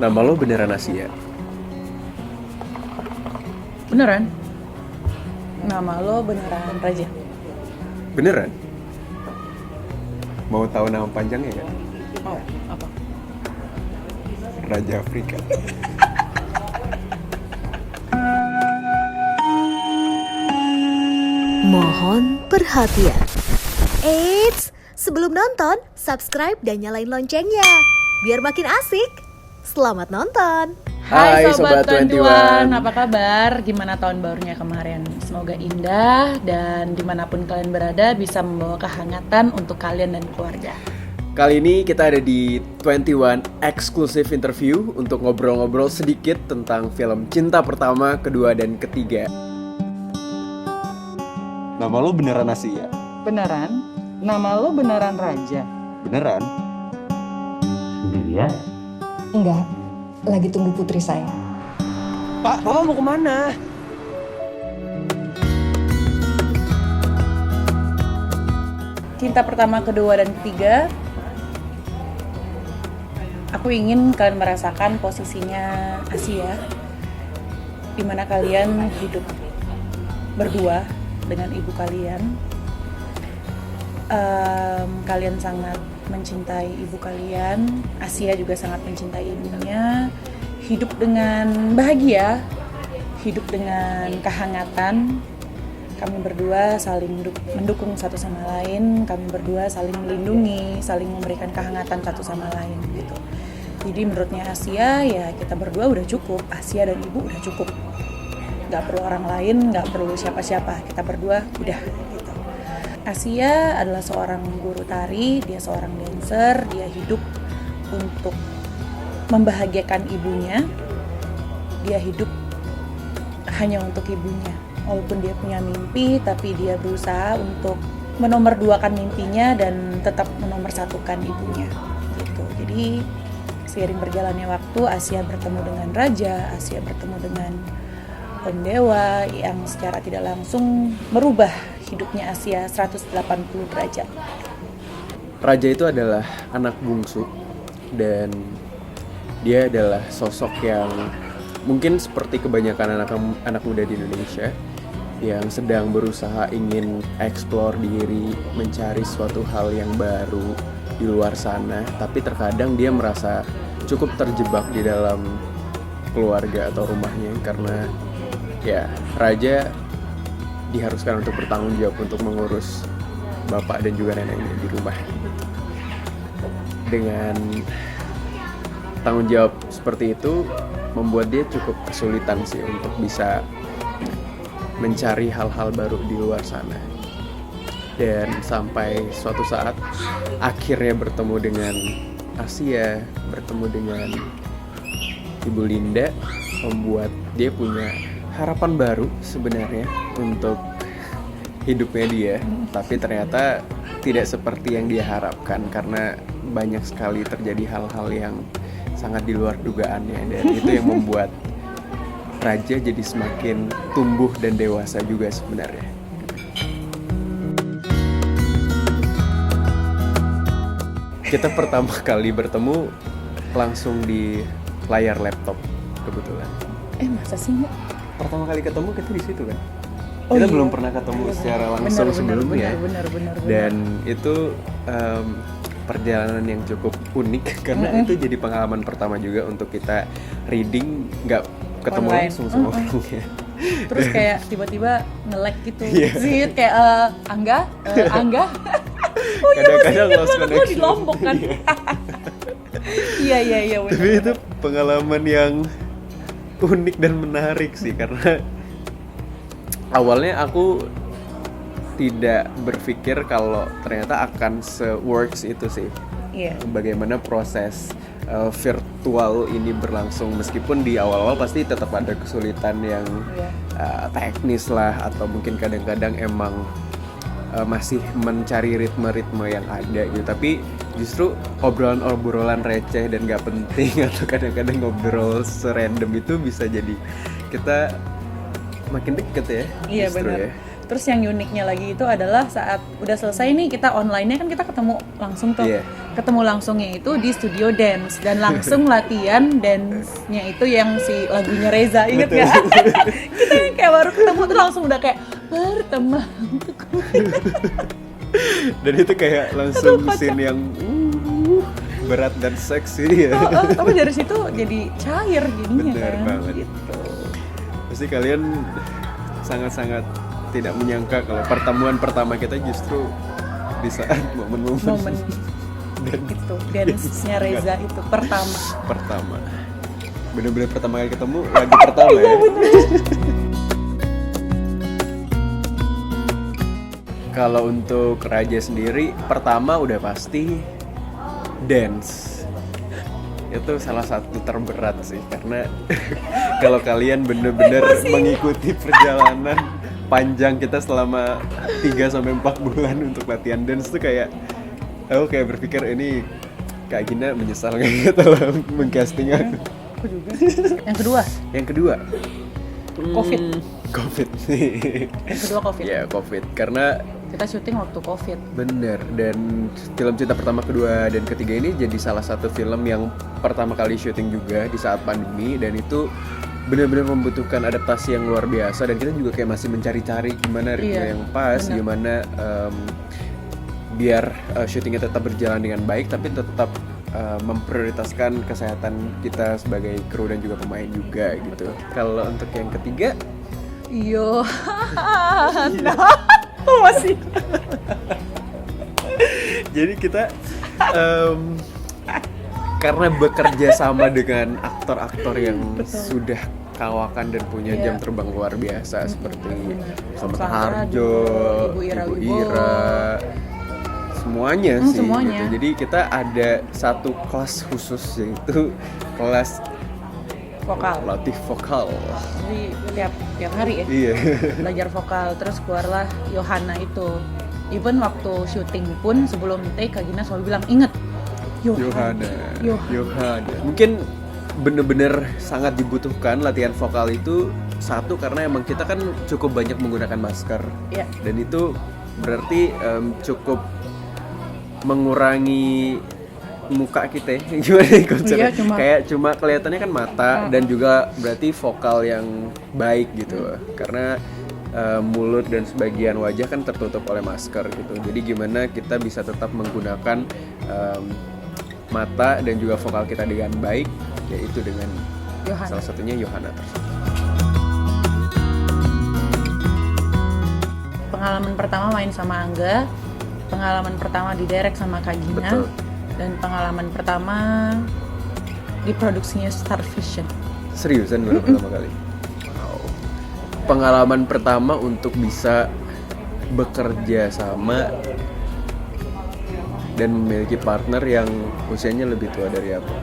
Nama lo beneran Asia? Beneran? Nama lo beneran Raja? Beneran? Mau tahu nama panjangnya nggak? Oh, apa? Raja Afrika. Mohon perhatian. Eits, sebelum nonton, subscribe dan nyalain loncengnya. Biar makin asik. Selamat nonton. Hai, Sobat 21. Apa kabar? Gimana tahun barunya kemarin? Semoga indah dan dimanapun kalian berada bisa membawa kehangatan untuk kalian dan keluarga. Kali ini kita ada di 21 Exclusive Interview untuk ngobrol-ngobrol sedikit tentang film Cinta Pertama, Kedua, dan Ketiga. Nama lo beneran Asia? Beneran? Nama lo beneran Raja? Beneran? Sendirian? Enggak, lagi tunggu putri saya. Pak, Papa mau kemana? Cinta Pertama, Kedua, dan Ketiga. Aku ingin kalian merasakan posisinya Asia, dimana kalian hidup berdua dengan ibu kalian. Kalian sangat mencintai ibu kalian. Asia juga sangat mencintai ibunya. Hidup dengan bahagia, hidup dengan kehangatan. Kami berdua saling mendukung satu sama lain. Kami berdua saling melindungi, saling memberikan kehangatan satu sama lain gitu. Jadi menurutnya Asia, ya kita berdua udah cukup. Asia dan ibu udah cukup. Gak perlu orang lain, gak perlu siapa-siapa. Kita berdua udah gitu. Asia adalah seorang guru tari, dia seorang dancer, dia hidup untuk membahagiakan ibunya. Dia hidup hanya untuk ibunya. Walaupun dia punya mimpi, tapi dia berusaha untuk menomorduakan mimpinya dan tetap menomorsatukan ibunya gitu. Jadi seiring berjalannya waktu, Asia bertemu dengan Raja, Asia bertemu dengan Om Dewa yang secara tidak langsung merubah hidupnya Asia 180 derajat. Raja itu adalah anak bungsu dan dia adalah sosok yang mungkin seperti kebanyakan anak muda di Indonesia yang sedang berusaha ingin explore diri, mencari suatu hal yang baru di luar sana, tapi terkadang dia merasa cukup terjebak di dalam keluarga atau rumahnya karena ya Raja diharuskan untuk bertanggung jawab untuk mengurus bapak dan juga neneknya di rumah. Dengan tanggung jawab seperti itu membuat dia cukup kesulitan sih untuk bisa mencari hal-hal baru di luar sana. Dan sampai suatu saat akhirnya bertemu dengan Asia, bertemu dengan Ibu Linda, membuat dia punya harapan baru sebenarnya untuk hidupnya dia, tapi ternyata tidak seperti yang dia harapkan karena banyak sekali terjadi hal-hal yang sangat di luar dugaannya, dan itu yang membuat Raja jadi semakin tumbuh dan dewasa juga sebenarnya. Kita pertama kali bertemu langsung di layar laptop kebetulan. Masa sih Mbak? Pertama kali ketemu kita di situ kan. Oh, Kita iya. belum pernah ketemu secara langsung sebelumnya. Benar. Dan itu perjalanan yang cukup unik karena itu jadi pengalaman pertama juga untuk kita reading, nggak ketemu Online. langsung sama orangnya. Terus kayak tiba-tiba nge-lag gitu. Iya. Zit kayak Angga. Oh iya, Kadang-kadang masih lost ingat gue di connection. Lombok kan. Iya benar. Tapi itu pengalaman yang unik dan menarik sih karena awalnya aku tidak berpikir kalau ternyata akan se-works itu sih. Iya. Bagaimana proses virtual ini berlangsung, meskipun di awal-awal pasti tetap ada kesulitan yang teknis lah, atau mungkin kadang-kadang emang masih mencari ritme-ritme yang ada gitu. Tapi justru obrolan-obrolan receh dan gak penting atau kadang-kadang ngobrol serandom itu bisa jadi kita makin deket ya. Iya justru benar. ya. Terus yang uniknya lagi itu adalah saat udah selesai nih kita online-nya kan kita ketemu langsung tuh. Iya. Ketemu langsungnya itu di studio dance dan langsung latihan dance-nya itu yang si lagunya Reza, inget Betul. gak? Kita yang kayak baru ketemu tuh langsung udah kayak berteman. Dan itu kayak langsung scene yang berat dan seksi ya. Tapi dari situ jadi cair jadinya. Bener kan. banget. Gitu. Pasti kalian sangat-sangat tidak menyangka kalau pertemuan pertama kita justru di saat momen dan Itu dance-nya Reza itu pertama. Bener-bener pertama kali ketemu lagu pertama ya. Kalau untuk Raja sendiri, pertama udah pasti dance. Itu salah satu terberat sih, karena kalau kalian bener-bener mengikuti perjalanan panjang kita selama 3-4 bulan untuk latihan dance tuh kayak aku kayak berpikir ini Kak Gina menyesal nggak telah mengcasting aku. Aku juga. Yang kedua, COVID. Yang kedua COVID. Ya, COVID. Karena Kita syuting waktu COVID. bener, dan film Cinta Pertama, Kedua, dan Ketiga ini jadi salah satu film yang pertama kali syuting juga di saat pandemi, dan itu benar-benar membutuhkan adaptasi yang luar biasa, dan kita juga kayak masih mencari-cari gimana ritme Iya, yang pas, bener. gimana biar syutingnya tetap berjalan dengan baik tapi tetap memprioritaskan kesehatan kita sebagai kru dan juga pemain juga gitu. Kalau untuk yang ketiga, Masih. jadi kita karena bekerja sama dengan aktor-aktor yang sudah kawakan dan punya Iya. jam terbang luar biasa seperti Selamat Sandra, Harjo, Ibu Ira Ibu Wibowo. Ira, semuanya sih. Semuanya. Gitu. Jadi kita ada satu kelas khusus yaitu kelas Vokal. latih vokal. Jadi tiap hari ya Iya. belajar vokal. Terus keluarlah Yohana itu. Even waktu syuting pun sebelum take Kak Gina selalu bilang inget Yohana. Yohana. Mungkin bener-bener sangat dibutuhkan latihan vokal itu, satu karena emang kita kan cukup banyak menggunakan masker, Iya. dan itu berarti cukup mengurangi muka kita ya. Gimana nih konsepnya? Iya, Kayak cuma kelihatannya kan mata dan juga berarti vokal yang baik gitu, karena mulut dan sebagian wajah kan tertutup oleh masker gitu. Jadi gimana kita bisa tetap menggunakan mata dan juga vokal kita dengan baik, yaitu dengan Yohana. salah satunya Yohana tersebut. Pengalaman pertama main sama Angga, pengalaman pertama didirect sama Kak Gina, Betul. dan pengalaman pertama di produksinya Star Vision. Seriusan baru pertama kali. Wow. Pengalaman pertama untuk bisa bekerja sama dan memiliki partner yang usianya lebih tua dari aku.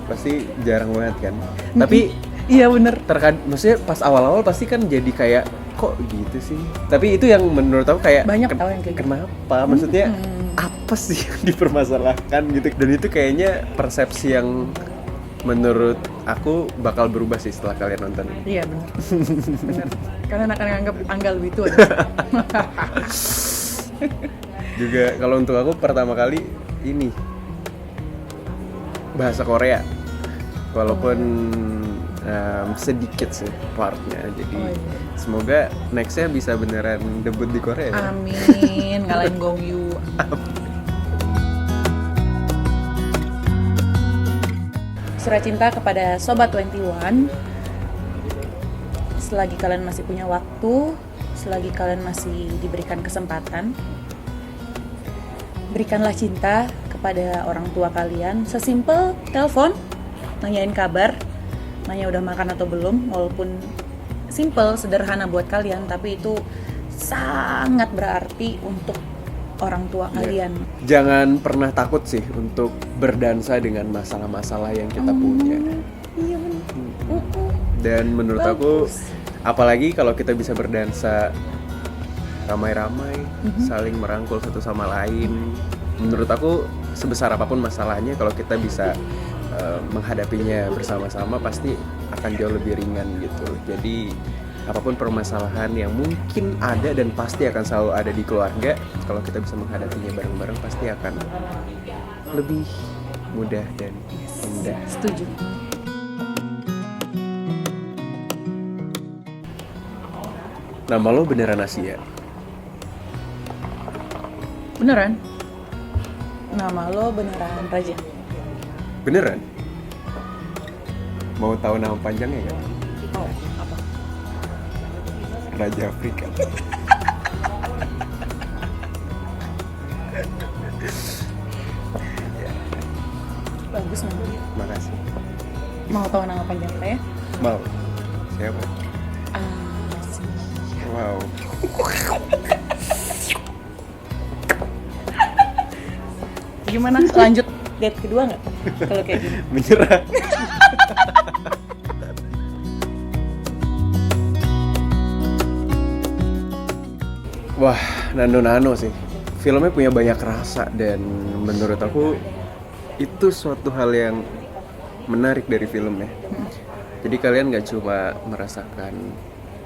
Pasti jarang banget kan. Tapi Iya bener. maksudnya pas awal-awal pasti kan jadi kayak kok gitu sih. Tapi itu yang menurut aku kayak Banyak tahu yang kayak gitu. kenapa? Maksudnya apa sih yang dipermasalahkan gitu. Dan itu kayaknya persepsi yang menurut aku bakal berubah sih setelah kalian nonton. Iya bener. Bener. Karena anak anggap Angga lebih tua. Juga kalau untuk aku pertama kali ini bahasa Korea, walaupun sedikit sih partnya, jadi semoga nextnya bisa beneran debut di Korea ya. Amin. Ngalahin Gong Yu. Surat cinta kepada Sobat 21. Selagi kalian masih punya waktu, selagi kalian masih diberikan kesempatan, berikanlah cinta kepada orang tua kalian. Sesimpel telepon, nanyain kabar, nanya udah makan atau belum. Walaupun simple, sederhana buat kalian, tapi itu sangat berarti untuk orang tua kalian. Jangan pernah takut sih untuk berdansa dengan masalah-masalah yang kita punya. Iya bener. Dan menurut aku, apalagi kalau kita bisa berdansa ramai-ramai, saling merangkul satu sama lain. Menurut aku, sebesar apapun masalahnya, kalau kita bisa menghadapinya bersama-sama, pasti akan jauh lebih ringan gitu. Jadi apapun permasalahan yang mungkin ada dan pasti akan selalu ada di keluarga, kalau kita bisa menghadapinya bareng-bareng pasti akan lebih mudah dan indah. Setuju. Nama lo beneran Asia? Beneran? Nama lo beneran Raja? Beneran? Mau tahu nama panjangnya nggak? Oh, apa? Raja Afrika. Bagus namanya. Makasih. Mau tahu nama panjang saya? Mau. Siapa? Asia. Wow. Gimana? Lanjut date kedua nggak? Kalau kayak gini. Menyerah. Wah, nano sih. Filmnya punya banyak rasa dan menurut aku itu suatu hal yang menarik dari filmnya. Jadi kalian gak cuma merasakan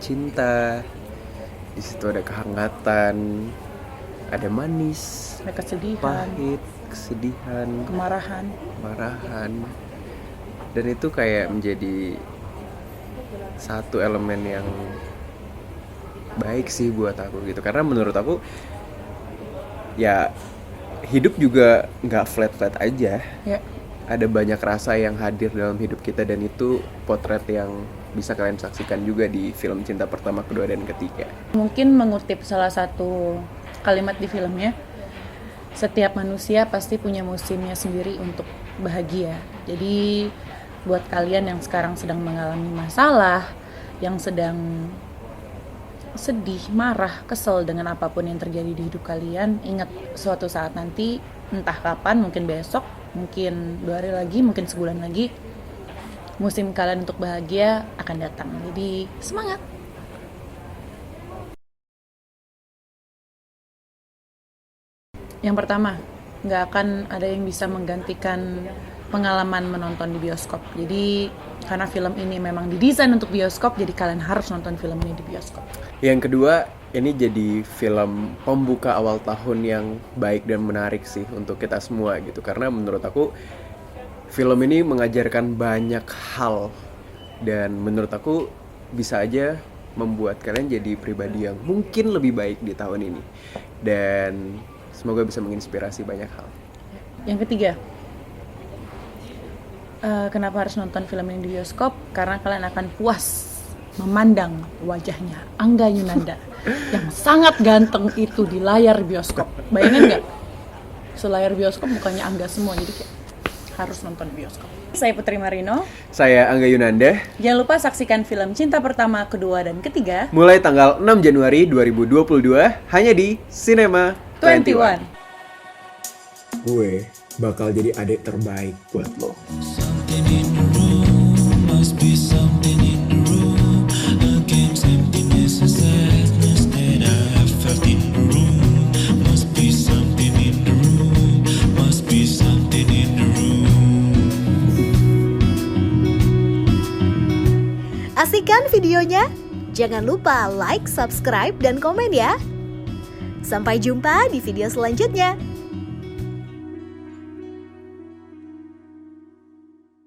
cinta, di situ ada kehangatan, ada manis, Ada kesedihan, pahit, kesedihan, kemarahan. marahan, dan itu kayak menjadi satu elemen yang baik sih buat aku gitu, karena menurut aku ya hidup juga nggak flat aja, Ya. ada banyak rasa yang hadir dalam hidup kita dan itu potret yang bisa kalian saksikan juga di film Cinta Pertama, Kedua, dan Ketiga. Mungkin mengutip salah satu kalimat di filmnya, setiap manusia pasti punya musimnya sendiri untuk bahagia. Jadi buat kalian yang sekarang sedang mengalami masalah, yang sedang sedih, marah, kesel dengan apapun yang terjadi di hidup kalian, ingat suatu saat nanti, entah kapan, mungkin besok, mungkin 2 hari lagi, mungkin sebulan lagi, musim kalian untuk bahagia akan datang. Jadi semangat! Yang pertama, nggak akan ada yang bisa menggantikan pengalaman menonton di bioskop. Jadi karena film ini memang didesain untuk bioskop, jadi kalian harus nonton film ini di bioskop. Yang kedua, ini jadi film pembuka awal tahun yang baik dan menarik sih untuk kita semua gitu. Karena menurut aku film ini mengajarkan banyak hal dan menurut aku bisa aja membuat kalian jadi pribadi yang mungkin lebih baik di tahun ini. Dan semoga bisa menginspirasi banyak hal. Yang ketiga, kenapa harus nonton film ini di bioskop? Karena kalian akan puas memandang wajahnya Angga Yunanda yang sangat ganteng itu di layar bioskop. Bayangin nggak? Selayar bioskop bukannya Angga semua, jadi kayak harus nonton bioskop. Saya Putri Marino. Saya Angga Yunanda. Jangan lupa saksikan film Cinta Pertama, Kedua, dan Ketiga Mulai tanggal 6 Januari 2022 hanya di Cinema 21. Gue bakal jadi adik terbaik buat lo. Something in the room, must be something in the room. Against emptiness and sadness that I have felt in the room. Must be something in the room, must be something in the room. Asik kan videonya? Jangan lupa like, subscribe, dan komen ya. Sampai jumpa di video selanjutnya.